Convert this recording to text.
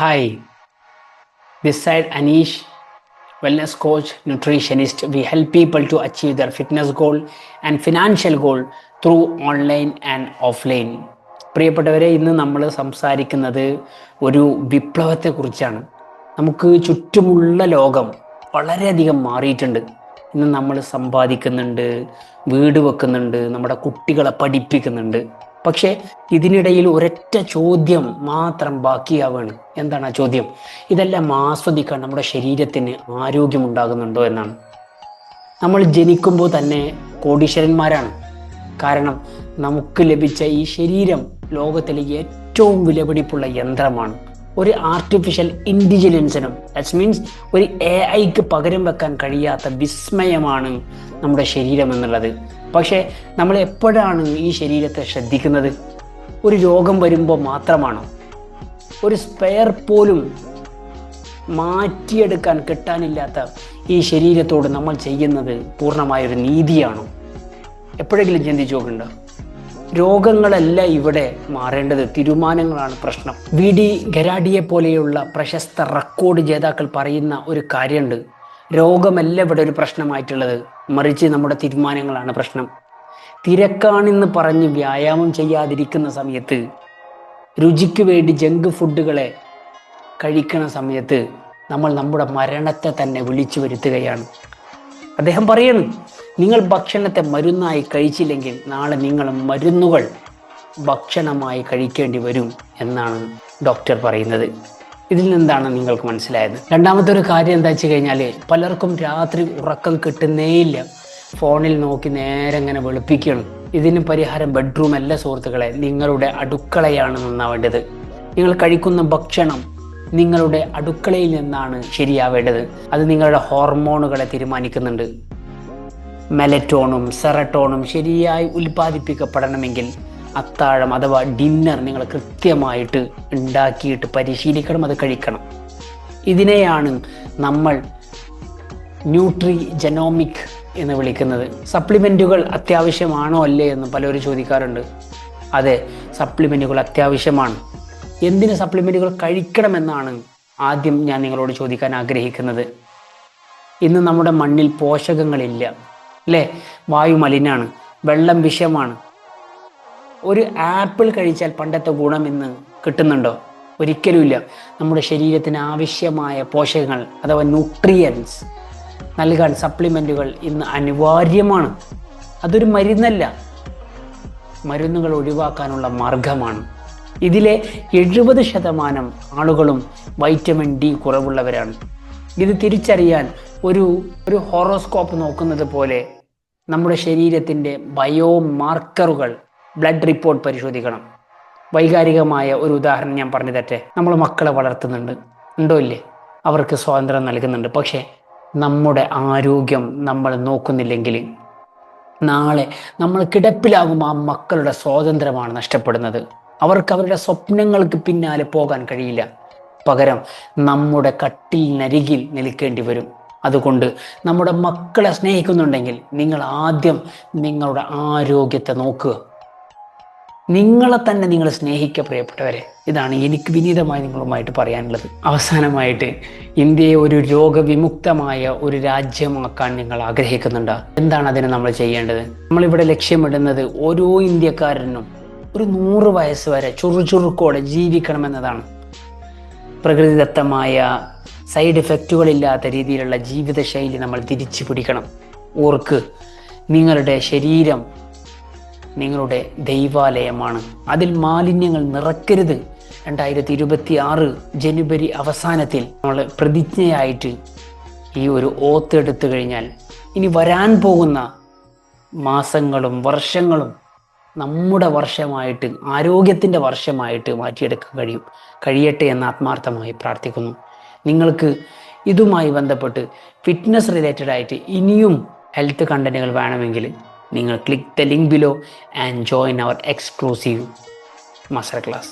Hi, this side Anish, wellness coach, nutritionist. We help people to achieve their fitness goal and financial goal through online and offline. പ്രിയപ്പെട്ടവരെ, ഇന്ന് നമ്മൾ സംസാരിക്കുന്നത് ഒരു വിപ്ലവത്തെക്കുറിച്ചാണ്. നമുക്ക് ചുറ്റുമുള്ള ലോകം വളരെയധികം മാറിയിട്ടുണ്ട്. ഇന്ന് നമ്മൾ സമ്പാദിക്കുന്നുണ്ട്, വീട് വെക്കുന്നുണ്ട്, നമ്മുടെ കുട്ടികളെ പഠിപ്പിക്കുന്നുണ്ട്. പക്ഷേ ഇതിനിടയിൽ ഒരൊറ്റ ചോദ്യം മാത്രം ബാക്കിയാവാണ്. എന്താണ് ആ ചോദ്യം? ഇതെല്ലാം ആസ്വദിക്കാൻ നമ്മുടെ ശരീരത്തിന് ആരോഗ്യമുണ്ടാകുന്നുണ്ടോ എന്നാണ്. നമ്മൾ ജനിക്കുമ്പോൾ തന്നെ കോടീശ്വരന്മാരാണ്. കാരണം നമുക്ക് ലഭിച്ച ഈ ശരീരം ലോകത്തിലെ ഏറ്റവും വിലപിടിപ്പുള്ള യന്ത്രമാണ്. ഒരു ആർട്ടിഫിഷ്യൽ ഇൻ്റലിജൻസിനും ദാറ്റ് മീൻസ് ഒരു AI പകരം വെക്കാൻ കഴിയാത്ത വിസ്മയമാണ് നമ്മുടെ ശരീരം എന്നുള്ളത്. പക്ഷേ നമ്മൾ എപ്പോഴാണ് ഈ ശരീരത്തെ ശ്രദ്ധിക്കുന്നത്? ഒരു രോഗം വരുമ്പോൾ മാത്രമാണോ? ഒരു സ്പെയർ പോലും മാറ്റിയെടുക്കാൻ കിട്ടാനില്ലാത്ത ഈ ശരീരത്തോട് നമ്മൾ ചെയ്യുന്നത് പൂർണ്ണമായൊരു നീതിയാണോ? എപ്പോഴെങ്കിലും ചിന്തിച്ചു നോക്കണ്ട. രോഗങ്ങളല്ല ഇവിടെ മാറേണ്ടത്, തീരുമാനങ്ങളാണ് പ്രശ്നം. VD ഗരാഡിയെ പോലെയുള്ള പ്രശസ്ത റെക്കോർഡ് ജേതാക്കൾ പറയുന്ന ഒരു കാര്യമുണ്ട്. രോഗമല്ല ഇവിടെ ഒരു പ്രശ്നമായിട്ടുള്ളത്, മറിച്ച് നമ്മുടെ തീരുമാനങ്ങളാണ് പ്രശ്നം. തിരക്കാണെന്ന് പറഞ്ഞ് വ്യായാമം ചെയ്യാതിരിക്കുന്ന സമയത്ത്, രുചിക്ക് വേണ്ടി ജങ്ക് ഫുഡുകളെ കഴിക്കുന്ന സമയത്ത് നമ്മൾ നമ്മുടെ മരണത്തെ തന്നെ വിളിച്ചു വരുത്തുകയാണ്. അദ്ദേഹം പറയുന്നു, നിങ്ങൾ ഭക്ഷണത്തെ മരുന്നായി കഴിച്ചില്ലെങ്കിൽ നാളെ നിങ്ങൾ മരുന്നുകൾ ഭക്ഷണമായി കഴിക്കേണ്ടി വരും എന്നാണ് ഡോക്ടർ പറയുന്നത്. ഇതിൽ നിന്നാണ് നിങ്ങൾക്ക് മനസ്സിലായത്. രണ്ടാമത്തെ ഒരു കാര്യം എന്താ വെച്ച് കഴിഞ്ഞാൽ, പലർക്കും രാത്രി ഉറക്കം കിട്ടുന്നേയില്ല. ഫോണിൽ നോക്കി നേരെ ഇങ്ങനെ വെളുപ്പിക്കണം. ഇതിന് പരിഹാരം ബെഡ്റൂം അല്ല സുഹൃത്തുക്കളെ, നിങ്ങളുടെ അടുക്കളയാണ് നന്നാവേണ്ടത്. നിങ്ങൾ കഴിക്കുന്ന ഭക്ഷണം നിങ്ങളുടെ അടുക്കളയിൽ നിന്നാണ് ശരിയാവേണ്ടത്. അത് നിങ്ങളുടെ ഹോർമോണുകളെ തീരുമാനിക്കുന്നുണ്ട്. മെലറ്റോണും സെറട്ടോണും ശരിയായി ഉൽപ്പാദിപ്പിക്കപ്പെടണമെങ്കിൽ അത്താഴം അഥവാ ഡിന്നർ നിങ്ങൾ കൃത്യമായിട്ട് ഉണ്ടാക്കിയിട്ട് പരിശീലിക്കണം, അത് കഴിക്കണം. ഇതിനെയാണ് നമ്മൾ ന്യൂട്രിജനോമിക് എന്ന് വിളിക്കുന്നത്. സപ്ലിമെൻറ്റുകൾ അത്യാവശ്യമാണോ അല്ലേ എന്ന് പലരും ചോദിക്കാറുണ്ട്. അതെ, സപ്ലിമെൻറ്റുകൾ അത്യാവശ്യമാണ്. എന്തിന് സപ്ലിമെൻറ്റുകൾ കഴിക്കണമെന്നാണ് ആദ്യം ഞാൻ നിങ്ങളോട് ചോദിക്കാൻ ആഗ്രഹിക്കുന്നത്. ഇന്ന് നമ്മുടെ മണ്ണിൽ പോഷകങ്ങളില്ല അല്ലേ? വായു മലിനാണ്, വെള്ളം വിഷമാണ്. ഒരു ആപ്പിൾ കഴിച്ചാൽ പണ്ടത്തെ ഗുണം ഇന്ന് കിട്ടുന്നുണ്ടോ? ഒരിക്കലുമില്ല. നമ്മുടെ ശരീരത്തിന് ആവശ്യമായ പോഷകങ്ങൾ അഥവാ ന്യൂട്രിയൻസ് നൽകാൻ സപ്ലിമെൻറ്റുകൾ ഇന്ന് അനിവാര്യമാണ്. അതൊരു മരുന്നല്ല, മരുന്നുകൾ ഒഴിവാക്കാനുള്ള മാർഗമാണ്. ഇതിലെ 70% ആളുകളും വൈറ്റമിൻ D കുറവുള്ളവരാണ്. ഇത് തിരിച്ചറിയാൻ ഒരു ഹോറോസ്കോപ്പ് നോക്കുന്നത് പോലെ നമ്മുടെ ശരീരത്തിൻ്റെ ബയോ മാർക്കറുകൾ ബ്ലഡ് റിപ്പോർട്ട് പരിശോധിക്കണം. വൈകാരികമായ ഒരു ഉദാഹരണം ഞാൻ പറഞ്ഞു തരട്ടെ. നമ്മൾ മക്കളെ വളർത്തുന്നുണ്ട്, ഉണ്ടോ ഇല്ലേ? അവർക്ക് സ്വാതന്ത്ര്യം നൽകുന്നുണ്ട്. പക്ഷേ നമ്മുടെ ആരോഗ്യം നമ്മൾ നോക്കുന്നില്ലെങ്കിൽ നാളെ നമ്മൾ കിടപ്പിലാകുമ്പോൾ ആ മക്കളുടെ സ്വാതന്ത്ര്യമാണ് നഷ്ടപ്പെടുന്നത്. അവർക്ക് അവരുടെ സ്വപ്നങ്ങൾക്ക് പിന്നാലെ പോകാൻ കഴിയില്ല. പകരം നമ്മുടെ കട്ടിലിനരികിൽ നിൽക്കേണ്ടി വരും. അതുകൊണ്ട് നമ്മുടെ മക്കളെ സ്നേഹിക്കുന്നുണ്ടെങ്കിൽ നിങ്ങൾ ആദ്യം നിങ്ങളുടെ ആരോഗ്യത്തെ നോക്കുക. നിങ്ങളെ തന്നെ നിങ്ങൾ സ്നേഹിക്കുക പ്രിയപ്പെട്ടവരെ. ഇതാണ് എനിക്ക് വിനീതമായി നിങ്ങളുമായിട്ട് പറയാനുള്ളത്. അവസാനമായിട്ട്, ഇന്ത്യയെ ഒരു രോഗവിമുക്തമായ ഒരു രാജ്യമാക്കാൻ നിങ്ങൾ ആഗ്രഹിക്കുന്നുണ്ടോ? എന്താണ് അതിന് നമ്മൾ ചെയ്യേണ്ടത്? നമ്മളിവിടെ ലക്ഷ്യമിടുന്നത് ഓരോ ഇന്ത്യക്കാരനും ഒരു 100 വയസ്സ് വരെ ചുറുചുറുക്കോടെ ജീവിക്കണമെന്നതാണ്. പ്രകൃതിദത്തമായ സൈഡ് എഫക്റ്റുകളില്ലാത്ത രീതിയിലുള്ള ജീവിതശൈലി നമ്മൾ തിരിച്ചു പിടിക്കണം. ഓർക്ക്, നിങ്ങളുടെ ശരീരം നിങ്ങളുടെ ദൈവാലയമാണ്. അതിൽ മാലിന്യങ്ങൾ നിറക്കരുത്. 2026 ജനുവരി അവസാനത്തിൽ നമ്മൾ പ്രതിജ്ഞയായിട്ട് ഈ ഒരു ഓത്ത് എടുത്തു കഴിഞ്ഞാൽ ഇനി വരാൻ പോകുന്ന മാസങ്ങളും വർഷങ്ങളും നമ്മുടെ വർഷമായിട്ട്, ആരോഗ്യത്തിൻ്റെ വർഷമായിട്ട് മാറ്റിയെടുക്കാൻ കഴിയട്ടെ എന്ന് ആത്മാർത്ഥമായി പ്രാർത്ഥിക്കുന്നു. നിങ്ങൾക്ക് ഇതുമായി ബന്ധപ്പെട്ട് ഫിറ്റ്നസ് റിലേറ്റഡ് ആയിട്ട് ഇനിയും ഹെൽത്ത് കണ്ടന്റുകൾ വേണമെങ്കിൽ നിങ്ങൾ click the link below and join our exclusive master class.